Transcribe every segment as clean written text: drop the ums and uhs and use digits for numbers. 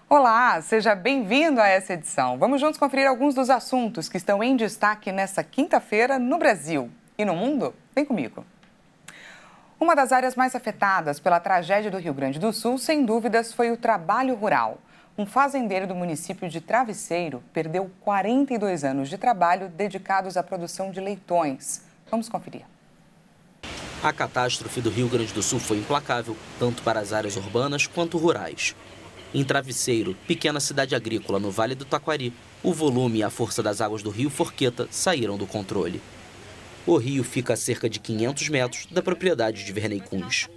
Olá, seja bem-vindo a essa edição. Vamos juntos conferir alguns dos assuntos que estão em destaque nesta quinta-feira no Brasil e no mundo. Vem comigo. Uma das áreas mais afetadas pela tragédia do Rio Grande do Sul, sem dúvidas, foi o trabalho rural. Um fazendeiro do município de Travesseiro perdeu 42 anos de trabalho dedicados à produção de leitões. Vamos conferir. A catástrofe do Rio Grande do Sul foi implacável, tanto para as áreas urbanas quanto rurais. Em Travesseiro, pequena cidade agrícola no Vale do Taquari, o volume e a força das águas do rio Forqueta saíram do controle. O rio fica a cerca de 500 metros da propriedade de Vernei Kunz.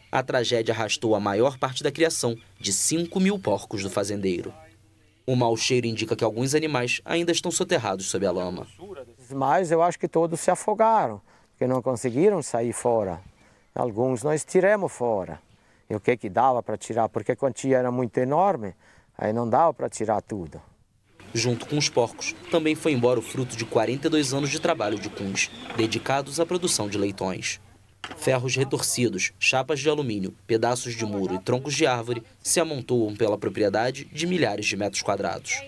A tragédia arrastou a maior parte da criação de 5.000 porcos do fazendeiro. O mau cheiro indica que alguns animais ainda estão soterrados sob a lama. Mas eu acho que todos se afogaram, porque não conseguiram sair fora. Alguns nós tiramos fora. E o que dava para tirar? Porque a quantia era muito enorme, aí não dava para tirar tudo. Junto com os porcos, também foi embora o fruto de 42 anos de trabalho de Kunz, dedicados à produção de leitões. Ferros retorcidos, chapas de alumínio, pedaços de muro e troncos de árvore se amontoam pela propriedade de milhares de metros quadrados.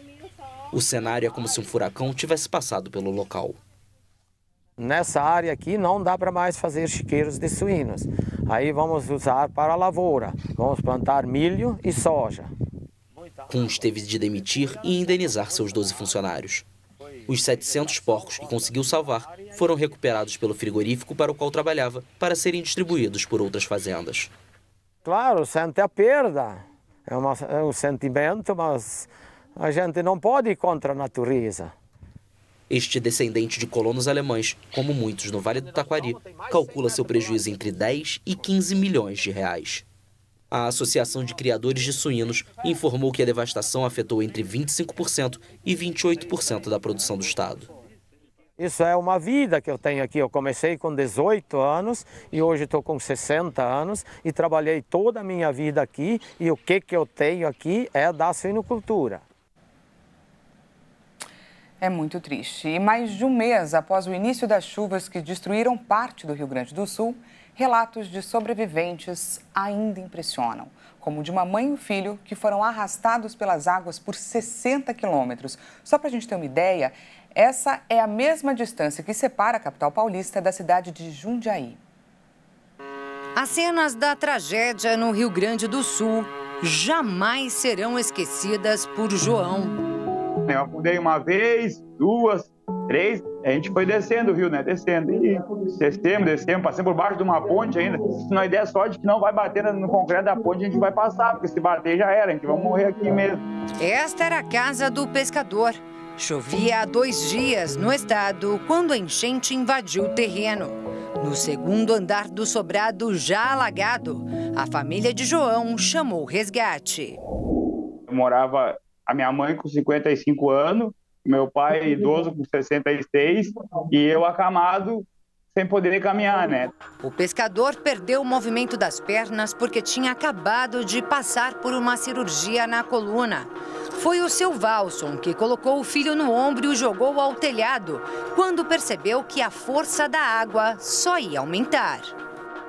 O cenário é como se um furacão tivesse passado pelo local. Nessa área aqui não dá para mais fazer chiqueiros de suínos. Aí vamos usar para a lavoura. Vamos plantar milho e soja. Kunz teve de demitir e indenizar seus 12 funcionários. Os 700 porcos que conseguiu salvar foram recuperados pelo frigorífico para o qual trabalhava para serem distribuídos por outras fazendas. Claro, sente a perda. É um sentimento, mas a gente não pode ir contra a natureza. Este descendente de colonos alemães, como muitos no Vale do Taquari, calcula seu prejuízo entre 10 e 15 milhões de reais. A Associação de Criadores de Suínos informou que a devastação afetou entre 25% e 28% da produção do estado. Isso é uma vida que eu tenho aqui. Eu comecei com 18 anos e hoje estou com 60 anos e trabalhei toda a minha vida aqui e o que eu tenho aqui é da suinocultura. É muito triste. E mais de um mês após o início das chuvas que destruíram parte do Rio Grande do Sul, relatos de sobreviventes ainda impressionam, como o de uma mãe e um filho que foram arrastados pelas águas por 60 quilômetros. Só para a gente ter uma ideia, essa é a mesma distância que separa a capital paulista da cidade de Jundiaí. As cenas da tragédia no Rio Grande do Sul jamais serão esquecidas por João. Eu afundei uma vez, duas, três, a gente foi descendo o rio, né? Descendo. E descemos, passamos por baixo de uma ponte ainda. Uma ideia só de que não vai bater no concreto da ponte, a gente vai passar, porque se bater já era, a gente vai morrer aqui mesmo. Esta era a casa do pescador. Chovia há 2 dias no estado quando a enchente invadiu o terreno. No segundo andar do sobrado já alagado, a família de João chamou o resgate. Eu morava a minha mãe com 55 anos, meu pai idoso com 66 e eu acamado sem poder caminhar, né? O pescador perdeu o movimento das pernas porque tinha acabado de passar por uma cirurgia na coluna. Foi o seu Valson que colocou o filho no ombro e o jogou ao telhado, quando percebeu que a força da água só ia aumentar.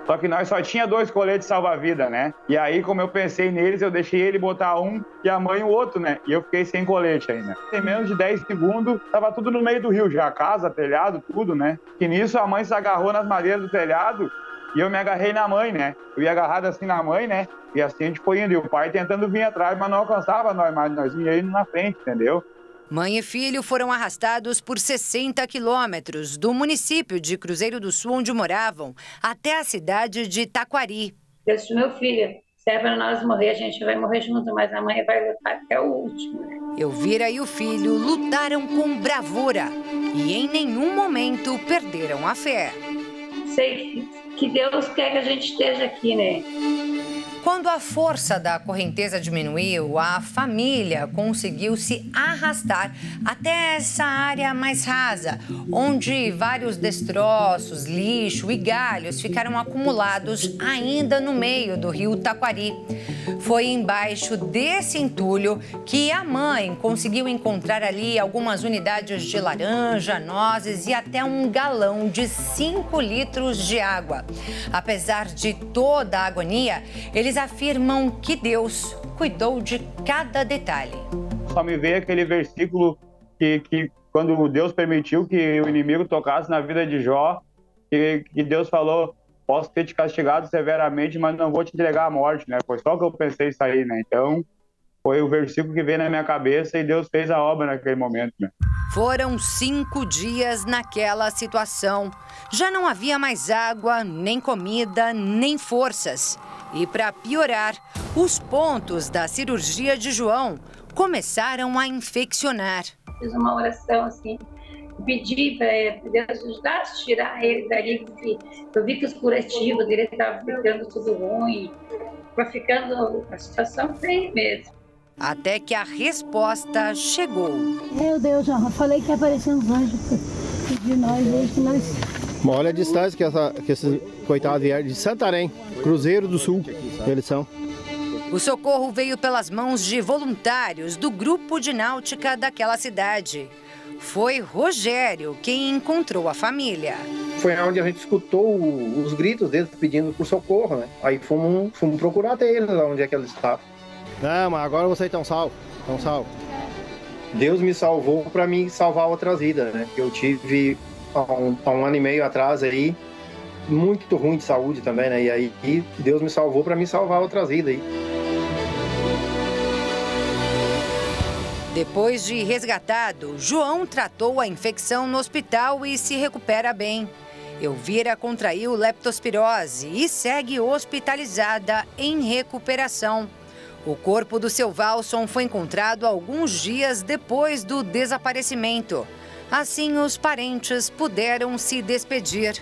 Só que nós só tinha 2 coletes salva-vida, né? E aí, como eu pensei neles, eu deixei ele botar um e a mãe o outro, né? E eu fiquei sem colete ainda. Em menos de 10 segundos, tava tudo no meio do rio já, casa, telhado, tudo, né? E nisso a mãe se agarrou nas madeiras do telhado e eu me agarrei na mãe, né? Eu ia agarrado assim na mãe, né? E assim a gente foi indo. E o pai tentando vir atrás, mas não alcançava nós, mas nós ia indo na frente, entendeu? Mãe e filho foram arrastados por 60 quilômetros do município de Cruzeiro do Sul, onde moravam, até a cidade de Taquari. Eu disse, meu filho, se é para nós morrer, a gente vai morrer junto, mas a mãe vai lutar até o último. Elvira e o filho lutaram com bravura e em nenhum momento perderam a fé. Sei que Deus quer que a gente esteja aqui, né? Quando a força da correnteza diminuiu, a família conseguiu se arrastar até essa área mais rasa, onde vários destroços, lixo e galhos ficaram acumulados ainda no meio do rio Taquari. Foi embaixo desse entulho que a mãe conseguiu encontrar ali algumas unidades de laranja, nozes e até um galão de 5 litros de água. Apesar de toda a agonia, eles afirmam que Deus cuidou de cada detalhe. Só me veio aquele versículo que quando Deus permitiu que o inimigo tocasse na vida de Jó, que Deus falou: posso ter te castigado severamente, mas não vou te entregar à morte, né? Foi só o que eu pensei isso aí, né? Então, foi o versículo que veio na minha cabeça e Deus fez a obra naquele momento, né? Foram 5 dias naquela situação. Já não havia mais água, nem comida, nem forças. E para piorar, os pontos da cirurgia de João começaram a infeccionar. Fiz uma oração assim, pedi para Deus ajudar a tirar ele dali. Eu vi que os curativos dele estavam ficando tudo ruim, estava ficando a situação feia mesmo. Até que a resposta chegou. Meu Deus, eu falei que ia aparecer uns anjos de nós hoje que nós... Olha a distância que esses coitados vieram de Santarém, Cruzeiro do Sul, eles são. O socorro veio pelas mãos de voluntários do grupo de náutica daquela cidade. Foi Rogério quem encontrou a família. Foi onde a gente escutou os gritos deles pedindo por socorro, né? Aí fomos procurar eles lá onde é que eles estavam. Não, mas agora vocês estão salvos, Deus me salvou para me salvar outras vidas, né? Eu tive há um ano e meio atrás aí, muito ruim de saúde também, né? E aí Deus me salvou para me salvar outras vidas aí. Depois de resgatado, João tratou a infecção no hospital e se recupera bem. Elvira contraiu leptospirose e segue hospitalizada em recuperação. O corpo do seu Valson foi encontrado alguns dias depois do desaparecimento. Assim, os parentes puderam se despedir.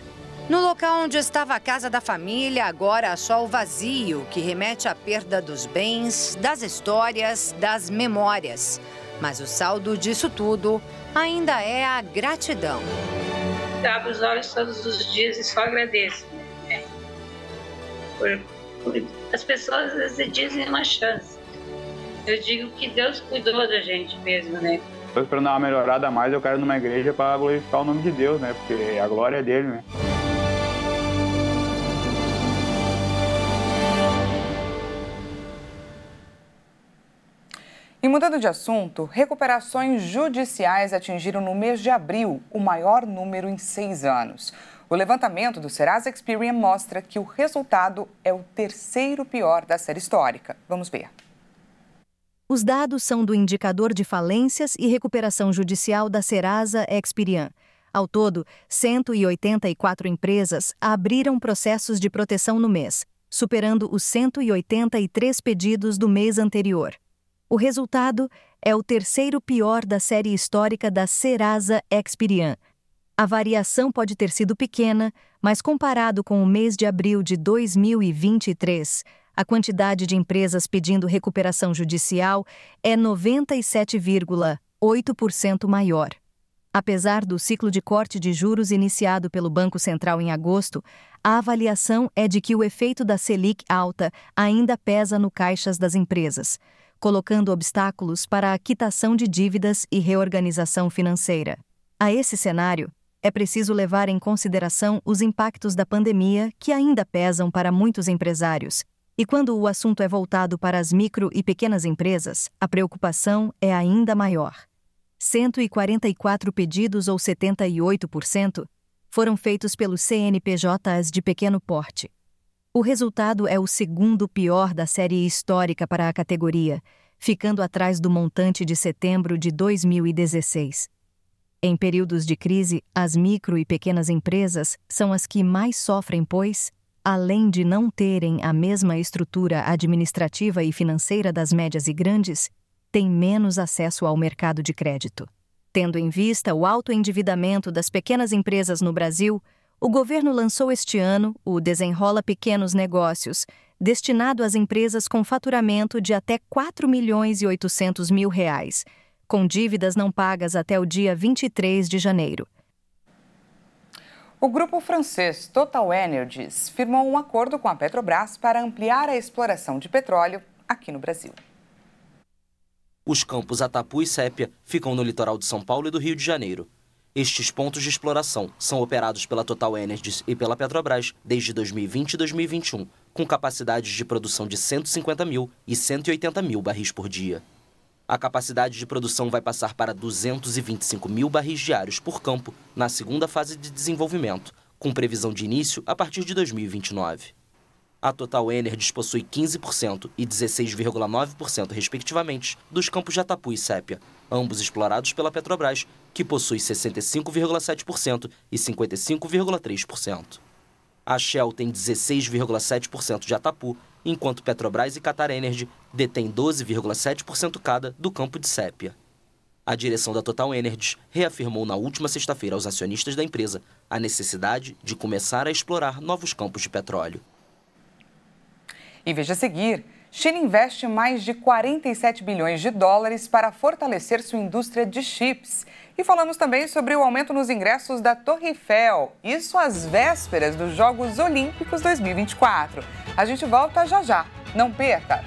No local onde estava a casa da família, agora há só o vazio, que remete à perda dos bens, das histórias, das memórias. Mas o saldo disso tudo ainda é a gratidão. Abro os olhos todos os dias e só agradeço. As pessoas às vezes dizem uma chance. Eu digo que Deus cuidou da gente mesmo, né? Estou esperando dar uma melhorada a mais, eu quero ir numa igreja para glorificar o nome de Deus, né? Porque a glória é dele, né? E mudando de assunto, recuperações judiciais atingiram no mês de abril o maior número em 6 anos. O levantamento do Serasa Experian mostra que o resultado é o terceiro pior da série histórica. Vamos ver. Os dados são do indicador de falências e recuperação judicial da Serasa Experian. Ao todo, 184 empresas abriram processos de proteção no mês, superando os 183 pedidos do mês anterior. O resultado é o terceiro pior da série histórica da Serasa Experian. A variação pode ter sido pequena, mas comparado com o mês de abril de 2023, a quantidade de empresas pedindo recuperação judicial é 97,8% maior. Apesar do ciclo de corte de juros iniciado pelo Banco Central em agosto, a avaliação é de que o efeito da Selic alta ainda pesa no caixas das empresas, colocando obstáculos para a quitação de dívidas e reorganização financeira. A esse cenário, é preciso levar em consideração os impactos da pandemia que ainda pesam para muitos empresários. E quando o assunto é voltado para as micro e pequenas empresas, a preocupação é ainda maior. 144 pedidos, ou 78%, foram feitos pelos CNPJs de pequeno porte. O resultado é o segundo pior da série histórica para a categoria, ficando atrás do montante de setembro de 2016. Em períodos de crise, as micro e pequenas empresas são as que mais sofrem, pois, além de não terem a mesma estrutura administrativa e financeira das médias e grandes, têm menos acesso ao mercado de crédito. Tendo em vista o alto endividamento das pequenas empresas no Brasil, o governo lançou este ano o Desenrola Pequenos Negócios, destinado às empresas com faturamento de até R$ 4.800.000, com dívidas não pagas até o dia 23 de janeiro. O grupo francês TotalEnergies firmou um acordo com a Petrobras para ampliar a exploração de petróleo aqui no Brasil. Os campos Atapu e Sépia ficam no litoral de São Paulo e do Rio de Janeiro. Estes pontos de exploração são operados pela TotalEnergies e pela Petrobras desde 2020 e 2021, com capacidades de produção de 150 mil e 180 mil barris por dia. A capacidade de produção vai passar para 225 mil barris diários por campo na segunda fase de desenvolvimento, com previsão de início a partir de 2029. A TotalEnergies possui 15% e 16,9%, respectivamente, dos campos de Atapu e Sépia, ambos explorados pela Petrobras, que possui 65,7% e 55,3%. A Shell tem 16,7% de Atapu, enquanto Petrobras e QatarEnergy detêm 12,7% cada do campo de Sépia. A direção da TotalEnergies reafirmou na última sexta-feira aos acionistas da empresa a necessidade de começar a explorar novos campos de petróleo. E veja a seguir, China investe mais de 47 bilhões de dólares para fortalecer sua indústria de chips. E falamos também sobre o aumento nos ingressos da Torre Eiffel, isso às vésperas dos Jogos Olímpicos 2024. A gente volta já já, não perca!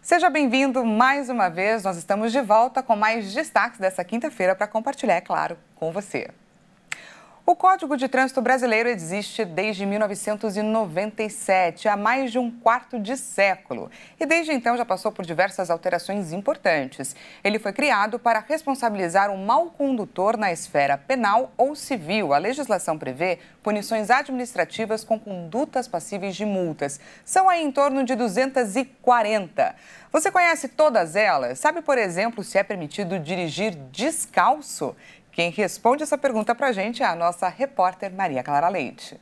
Seja bem-vindo mais uma vez. Nós estamos de volta com mais destaques dessa quinta-feira para compartilhar, é claro, com você. O Código de Trânsito Brasileiro existe desde 1997, há mais de um quarto de século. E desde então já passou por diversas alterações importantes. Ele foi criado para responsabilizar o mau condutor na esfera penal ou civil. A legislação prevê punições administrativas com condutas passíveis de multas. São aí em torno de 240. Você conhece todas elas? Sabe, por exemplo, se é permitido dirigir descalço? Quem responde essa pergunta para a gente é a nossa repórter Maria Clara Leite.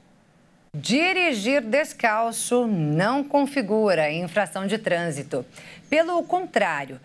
Dirigir descalço não configura infração de trânsito. Pelo contrário,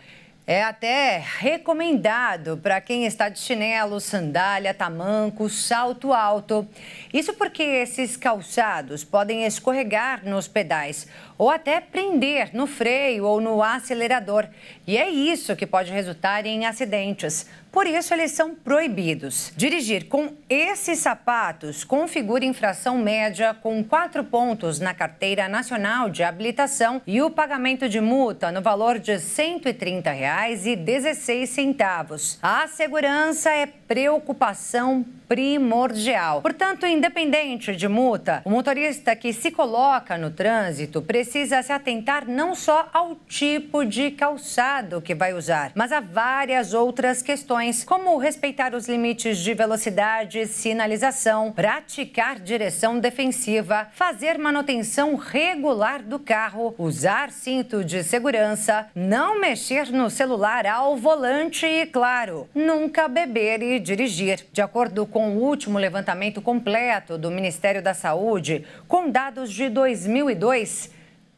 é até recomendado para quem está de chinelo, sandália, tamanco, salto alto. Isso porque esses calçados podem escorregar nos pedais ou até prender no freio ou no acelerador. E é isso que pode resultar em acidentes. Por isso, eles são proibidos. Dirigir com esses sapatos configura infração média com 4 pontos na Carteira Nacional de Habilitação e o pagamento de multa no valor de R$ 130,16. A segurança é preocupação primordial. Portanto, independente de multa, o motorista que se coloca no trânsito precisa se atentar não só ao tipo de calçado que vai usar, mas a várias outras questões, como respeitar os limites de velocidade, sinalização, praticar direção defensiva, fazer manutenção regular do carro, usar cinto de segurança, não mexer no celular ao volante e, claro, nunca beber e dirigir. De acordo com o último levantamento completo do Ministério da Saúde, com dados de 2002,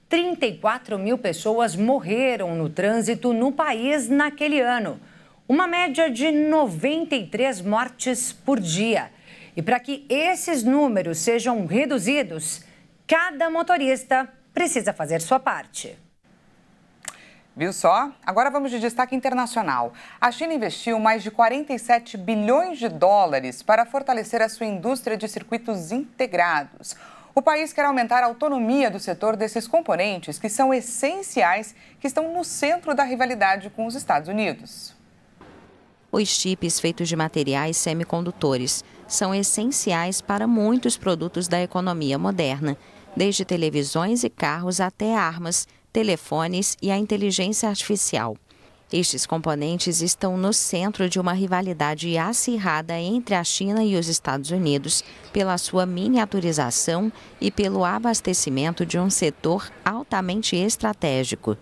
34 mil pessoas morreram no trânsito no país naquele ano. Uma média de 93 mortes por dia. E para que esses números sejam reduzidos, cada motorista precisa fazer sua parte. Viu só? Agora vamos de destaque internacional. A China investiu mais de 47 bilhões de dólares para fortalecer a sua indústria de circuitos integrados. O país quer aumentar a autonomia do setor desses componentes que são essenciais, que estão no centro da rivalidade com os Estados Unidos. Os chips feitos de materiais semicondutores são essenciais para muitos produtos da economia moderna, desde televisões e carros até armas, telefones e a inteligência artificial. Estes componentes estão no centro de uma rivalidade acirrada entre a China e os Estados Unidos pela sua miniaturização e pelo abastecimento de um setor altamente estratégico.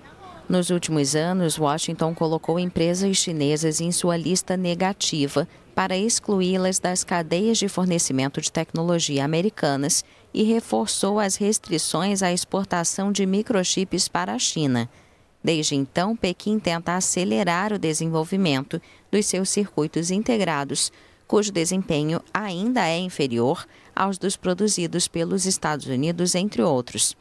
Nos últimos anos, Washington colocou empresas chinesas em sua lista negativa para excluí-las das cadeias de fornecimento de tecnologia americanas e reforçou as restrições à exportação de microchips para a China. Desde então, Pequim tenta acelerar o desenvolvimento dos seus circuitos integrados, cujo desempenho ainda é inferior aos dos produzidos pelos Estados Unidos, entre outros.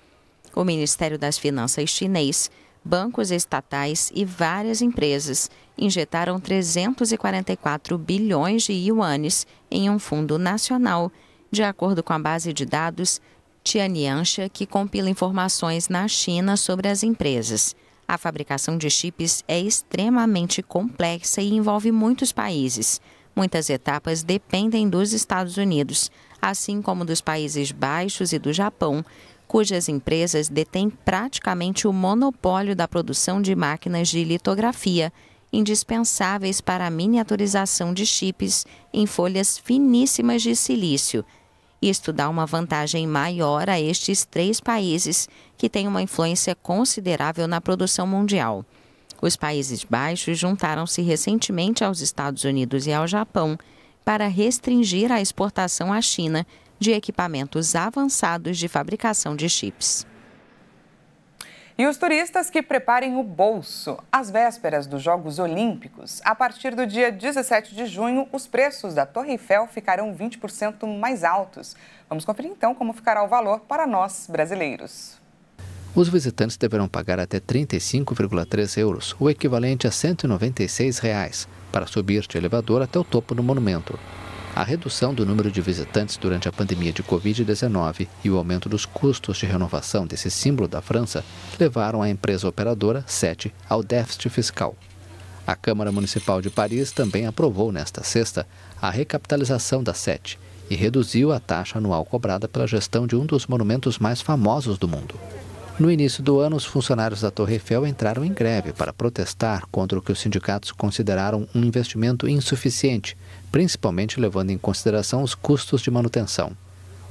O Ministério das Finanças chinês, bancos estatais e várias empresas injetaram 344 bilhões de ienes em um fundo nacional, de acordo com a base de dados Tianyensha, que compila informações na China sobre as empresas. A fabricação de chips é extremamente complexa e envolve muitos países. Muitas etapas dependem dos Estados Unidos, assim como dos Países Baixos e do Japão, cujas empresas detêm praticamente o monopólio da produção de máquinas de litografia, indispensáveis para a miniaturização de chips em folhas finíssimas de silício. Isto dá uma vantagem maior a estes 3 países, que têm uma influência considerável na produção mundial. Os Países Baixos juntaram-se recentemente aos Estados Unidos e ao Japão para restringir a exportação à China de equipamentos avançados de fabricação de chips. E os turistas que preparem o bolso. Às vésperas dos Jogos Olímpicos, a partir do dia 17 de junho, os preços da Torre Eiffel ficarão 20% mais altos. Vamos conferir então como ficará o valor para nós, brasileiros. Os visitantes deverão pagar até 35,3 euros, o equivalente a R$ 196, para subir de elevador até o topo do monumento. A redução do número de visitantes durante a pandemia de Covid-19 e o aumento dos custos de renovação desse símbolo da França levaram a empresa operadora, SETI, ao déficit fiscal. A Câmara Municipal de Paris também aprovou nesta sexta a recapitalização da SETI e reduziu a taxa anual cobrada pela gestão de um dos monumentos mais famosos do mundo. No início do ano, os funcionários da Torre Eiffel entraram em greve para protestar contra o que os sindicatos consideraram um investimento insuficiente, principalmente levando em consideração os custos de manutenção.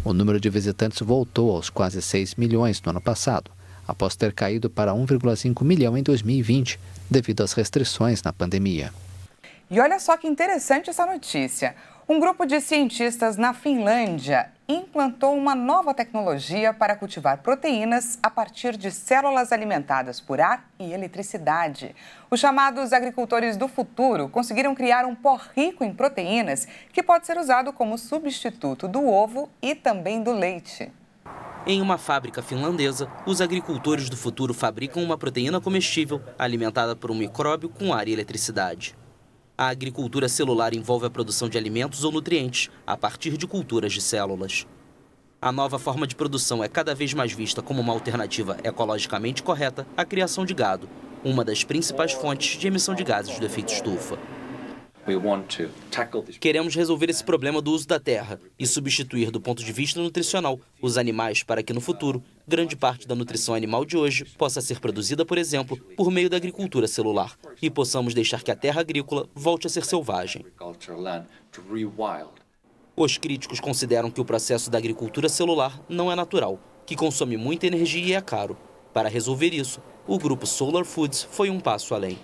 O número de visitantes voltou aos quase 6 milhões no ano passado, após ter caído para 1,5 milhão em 2020, devido às restrições na pandemia. E olha só que interessante essa notícia. Um grupo de cientistas na Finlândia implantou uma nova tecnologia para cultivar proteínas a partir de células alimentadas por ar e eletricidade. Os chamados agricultores do futuro conseguiram criar um pó rico em proteínas que pode ser usado como substituto do ovo e também do leite. Em uma fábrica finlandesa, os agricultores do futuro fabricam uma proteína comestível alimentada por um micróbio com ar e eletricidade. A agricultura celular envolve a produção de alimentos ou nutrientes a partir de culturas de células. A nova forma de produção é cada vez mais vista como uma alternativa ecologicamente correta à criação de gado, uma das principais fontes de emissão de gases do efeito estufa. Queremos resolver esse problema do uso da terra e substituir, do ponto de vista nutricional, os animais para que, no futuro, grande parte da nutrição animal de hoje possa ser produzida, por exemplo, por meio da agricultura celular e possamos deixar que a terra agrícola volte a ser selvagem. Os críticos consideram que o processo da agricultura celular não é natural, que consome muita energia e é caro. Para resolver isso, o grupo Solar Foods foi um passo além.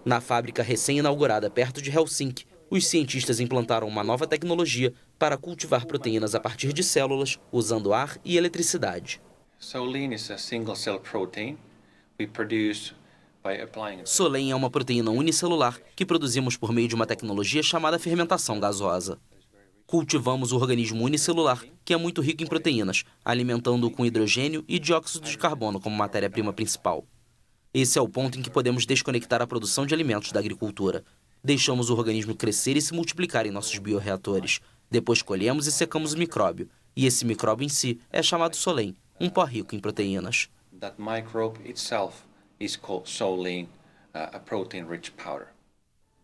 Na fábrica recém-inaugurada perto de Helsinki, os cientistas implantaram uma nova tecnologia para cultivar proteínas a partir de células, usando ar e eletricidade. Solen é uma proteína unicelular que produzimos por meio de uma tecnologia chamada fermentação gasosa. Cultivamos o organismo unicelular, que é muito rico em proteínas, alimentando-o com hidrogênio e dióxido de carbono como matéria-prima principal. Esse é o ponto em que podemos desconectar a produção de alimentos da agricultura. Deixamos o organismo crescer e se multiplicar em nossos bioreatores. Depois colhemos e secamos o micróbio. E esse micróbio em si é chamado Solen, um pó rico em proteínas.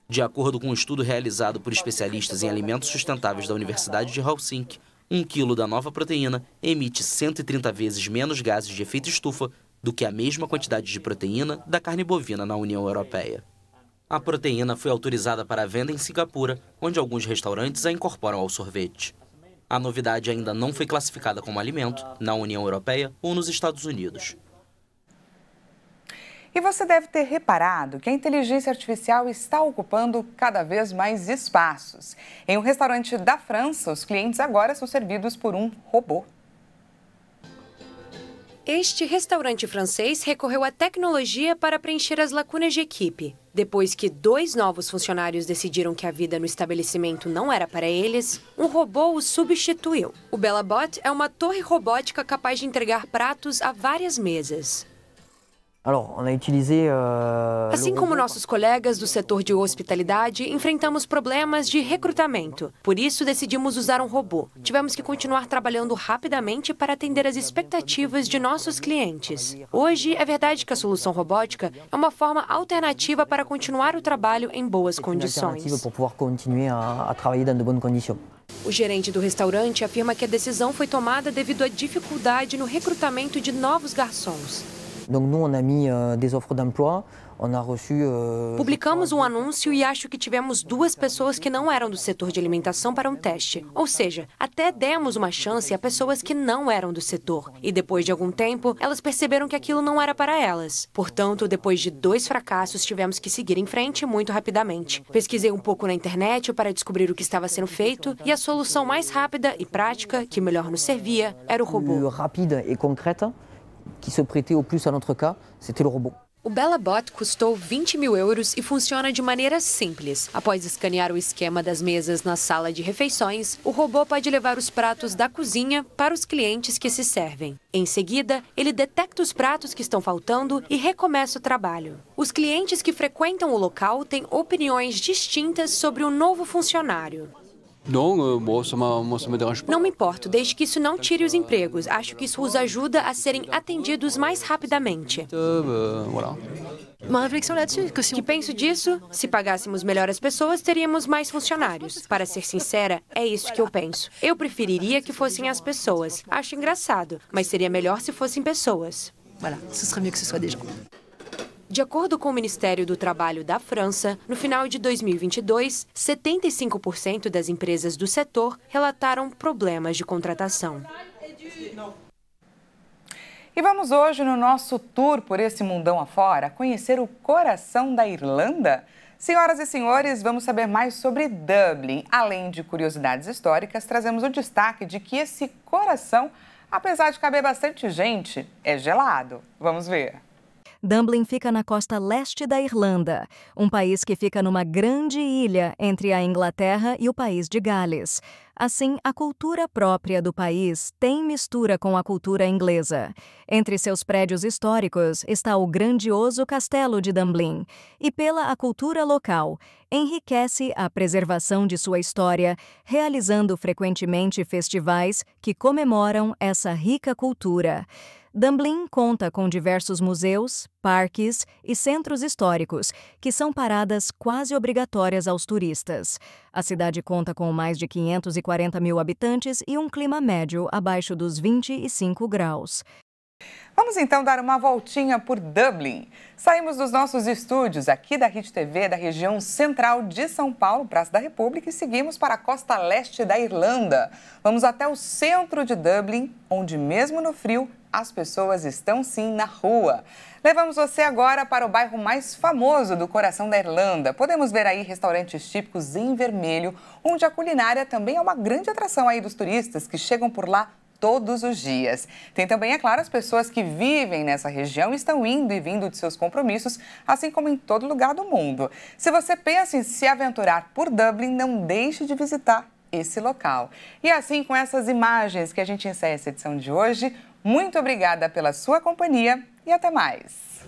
De acordo com um estudo realizado por especialistas em alimentos sustentáveis da Universidade de Helsinki, 1 quilo da nova proteína emite 130 vezes menos gases de efeito estufa do que a mesma quantidade de proteína da carne bovina na União Europeia. A proteína foi autorizada para a venda em Singapura, onde alguns restaurantes a incorporam ao sorvete. A novidade ainda não foi classificada como alimento na União Europeia ou nos Estados Unidos. E você deve ter reparado que a inteligência artificial está ocupando cada vez mais espaços. Em um restaurante da França, os clientes agora são servidos por um robô. Este restaurante francês recorreu à tecnologia para preencher as lacunas de equipe. Depois que 2 novos funcionários decidiram que a vida no estabelecimento não era para eles, um robô os substituiu. O BellaBot é uma torre robótica capaz de entregar pratos a várias mesas. Assim como nossos colegas do setor de hospitalidade, enfrentamos problemas de recrutamento. Por isso, decidimos usar um robô. Tivemos que continuar trabalhando rapidamente para atender as expectativas de nossos clientes. Hoje, é verdade que a solução robótica é uma forma alternativa para continuar o trabalho em boas condições. O gerente do restaurante afirma que a decisão foi tomada devido à dificuldade no recrutamento de novos garçons. Publicamos um anúncio e acho que tivemos 2 pessoas que não eram do setor de alimentação para um teste. Ou seja, até demos uma chance a pessoas que não eram do setor. E depois de algum tempo, elas perceberam que aquilo não era para elas. Portanto, depois de 2 fracassos, tivemos que seguir em frente muito rapidamente. Pesquisei um pouco na internet para descobrir o que estava sendo feito e a solução mais rápida e prática, que melhor nos servia, era o robô. Que se prêtait au plus à notre cas, c'était le robot. O BellaBot custou 20 mil euros e funciona de maneira simples. Após escanear o esquema das mesas na sala de refeições, o robô pode levar os pratos da cozinha para os clientes que se servem. Em seguida, ele detecta os pratos que estão faltando e recomeça o trabalho. Os clientes que frequentam o local têm opiniões distintas sobre o novo funcionário. Não me importo, desde que isso não tire os empregos. Acho que isso os ajuda a serem atendidos mais rapidamente. Que penso disso? Se pagássemos melhor as pessoas, teríamos mais funcionários. Para ser sincera, é isso que eu penso. Eu preferiria que fossem as pessoas. Acho engraçado, mas seria melhor se fossem pessoas. De acordo com o Ministério do Trabalho da França, no final de 2022, 75% das empresas do setor relataram problemas de contratação. E vamos hoje, no nosso tour por esse mundão afora, conhecer o coração da Irlanda? Senhoras e senhores, vamos saber mais sobre Dublin. Além de curiosidades históricas, trazemos o destaque de que esse coração, apesar de caber bastante gente, é gelado. Vamos ver. Dublin fica na costa leste da Irlanda, um país que fica numa grande ilha entre a Inglaterra e o país de Gales. Assim, a cultura própria do país tem mistura com a cultura inglesa. Entre seus prédios históricos está o grandioso Castelo de Dunblin e, pela cultura local, enriquece a preservação de sua história, realizando frequentemente festivais que comemoram essa rica cultura. Dunblin conta com diversos museus, parques e centros históricos, que são paradas quase obrigatórias aos turistas. A cidade conta com mais de 540 mil habitantes e um clima médio abaixo dos 25 graus. Vamos então dar uma voltinha por Dublin. Saímos dos nossos estúdios aqui da Rede TV da região central de São Paulo, Praça da República, e seguimos para a costa leste da Irlanda. Vamos até o centro de Dublin, onde mesmo no frio, as pessoas estão sim na rua. Levamos você agora para o bairro mais famoso do coração da Irlanda. Podemos ver aí restaurantes típicos em vermelho, onde a culinária também é uma grande atração aí dos turistas que chegam por lá todos os dias. Tem também, é claro, as pessoas que vivem nessa região e estão indo e vindo de seus compromissos, assim como em todo lugar do mundo. Se você pensa em se aventurar por Dublin, não deixe de visitar esse local. E assim, com essas imagens que a gente encerra essa edição de hoje, muito obrigada pela sua companhia e até mais!